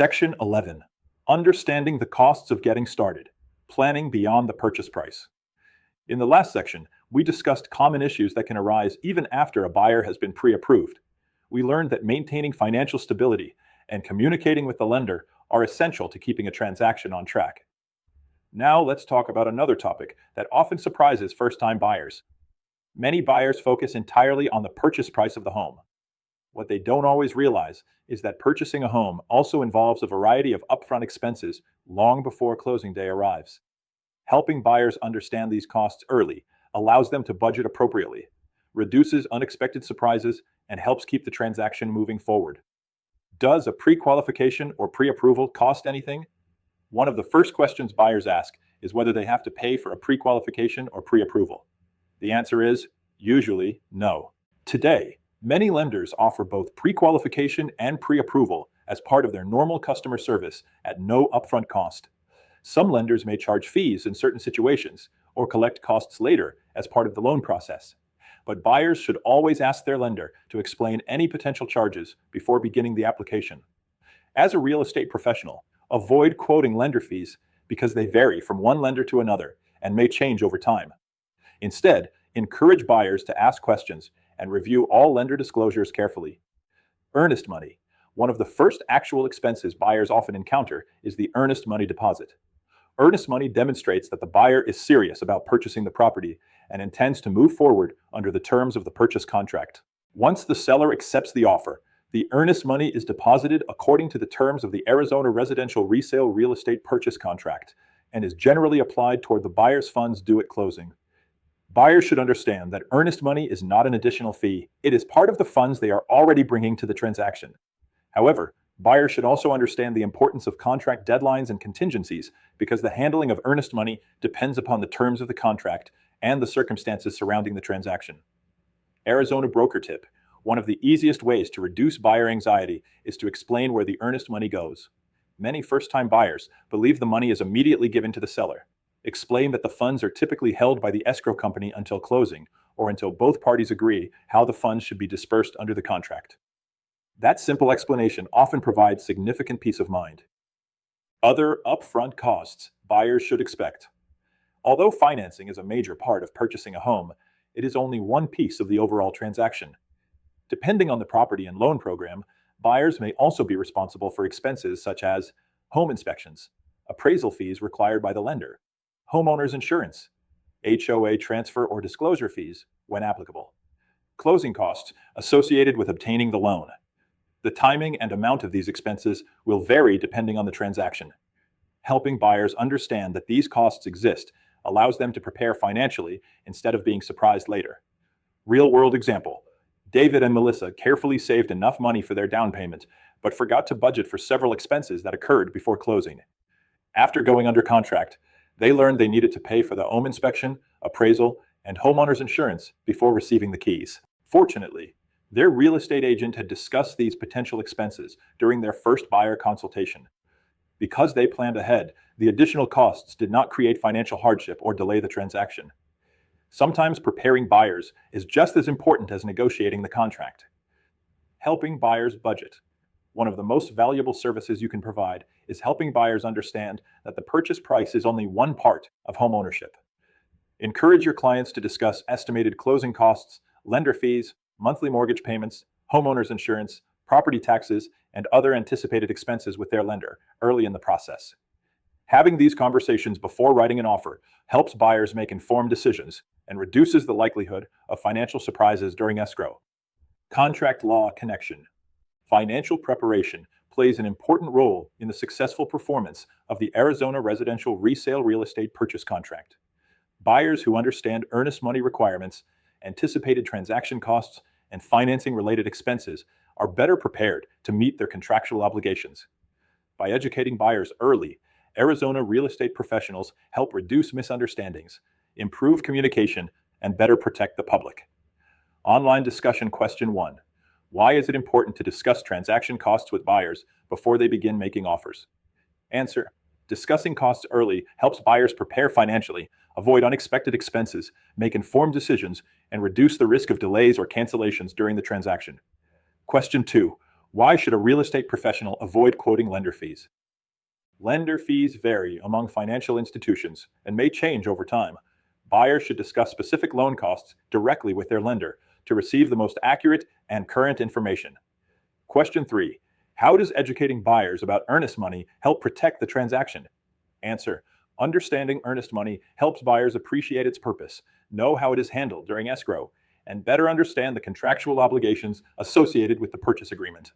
Section 11. Understanding the costs of getting started. Planning beyond the purchase price. In the last section, we discussed common issues that can arise even after a buyer has been pre-approved. We learned that maintaining financial stability and communicating with the lender are essential to keeping a transaction on track. Now let's talk about another topic that often surprises first-time buyers. Many buyers focus entirely on the purchase price of the home. What they don't always realize is that purchasing a home also involves a variety of upfront expenses long before closing day arrives. Helping buyers understand these costs early allows them to budget appropriately, reduces unexpected surprises, and helps keep the transaction moving forward. Does a pre-qualification or pre-approval cost anything? One of the first questions buyers ask is whether they have to pay for a pre-qualification or pre-approval. The answer is usually no. Today, many lenders offer both pre-qualification and pre-approval as part of their normal customer service at no upfront cost. Some lenders may charge fees in certain situations or collect costs later as part of the loan process. But buyers should always ask their lender to explain any potential charges before beginning the application. As a real estate professional, avoid quoting lender fees because they vary from one lender to another and may change over time. Instead, encourage buyers to ask questions and review all lender disclosures carefully. Earnest money. One of the first actual expenses buyers often encounter is the earnest money deposit. Earnest money demonstrates that the buyer is serious about purchasing the property and intends to move forward under the terms of the purchase contract. Once the seller accepts the offer, the earnest money is deposited according to the terms of the Arizona Residential Resale Real Estate Purchase Contract and is generally applied toward the buyer's funds due at closing. Buyers should understand that earnest money is not an additional fee. It is part of the funds they are already bringing to the transaction. However, buyers should also understand the importance of contract deadlines and contingencies because the handling of earnest money depends upon the terms of the contract and the circumstances surrounding the transaction. Arizona broker tip. One of the easiest ways to reduce buyer anxiety is to explain where the earnest money goes. Many first-time buyers believe the money is immediately given to the seller. Explain that the funds are typically held by the escrow company until closing, or until both parties agree how the funds should be dispersed under the contract. That simple explanation often provides significant peace of mind. Other upfront costs buyers should expect. Although financing is a major part of purchasing a home, it is only one piece of the overall transaction. Depending on the property and loan program, buyers may also be responsible for expenses such as home inspections, appraisal fees required by the lender, homeowner's insurance, HOA transfer or disclosure fees when applicable, closing costs associated with obtaining the loan. The timing and amount of these expenses will vary depending on the transaction. Helping buyers understand that these costs exist allows them to prepare financially instead of being surprised later. Real-world example. David and Melissa carefully saved enough money for their down payment, but forgot to budget for several expenses that occurred before closing. After going under contract, they learned they needed to pay for the home inspection, appraisal, and homeowner's insurance before receiving the keys. Fortunately, their real estate agent had discussed these potential expenses during their first buyer consultation. Because they planned ahead, the additional costs did not create financial hardship or delay the transaction. Sometimes preparing buyers is just as important as negotiating the contract. Helping buyers budget. One of the most valuable services you can provide is helping buyers understand that the purchase price is only one part of home ownership. Encourage your clients to discuss estimated closing costs, lender fees, monthly mortgage payments, homeowner's insurance, property taxes, and other anticipated expenses with their lender early in the process. Having these conversations before writing an offer helps buyers make informed decisions and reduces the likelihood of financial surprises during escrow. Contract law connection. Financial preparation plays an important role in the successful performance of the Arizona Residential Resale Real Estate Purchase Contract. Buyers who understand earnest money requirements, anticipated transaction costs, and financing-related expenses are better prepared to meet their contractual obligations. By educating buyers early, Arizona real estate professionals help reduce misunderstandings, improve communication, and better protect the public. Online discussion question 1. Why is it important to discuss transaction costs with buyers before they begin making offers? Answer. Discussing costs early helps buyers prepare financially, avoid unexpected expenses, make informed decisions, and reduce the risk of delays or cancellations during the transaction. Question 2. Why should a real estate professional avoid quoting lender fees? Lender fees vary among financial institutions and may change over time. Buyers should discuss specific loan costs directly with their lender to receive the most accurate and current information. Question 3. How does educating buyers about earnest money help protect the transaction? Answer. Understanding earnest money helps buyers appreciate its purpose, know how it is handled during escrow, and better understand the contractual obligations associated with the purchase agreement.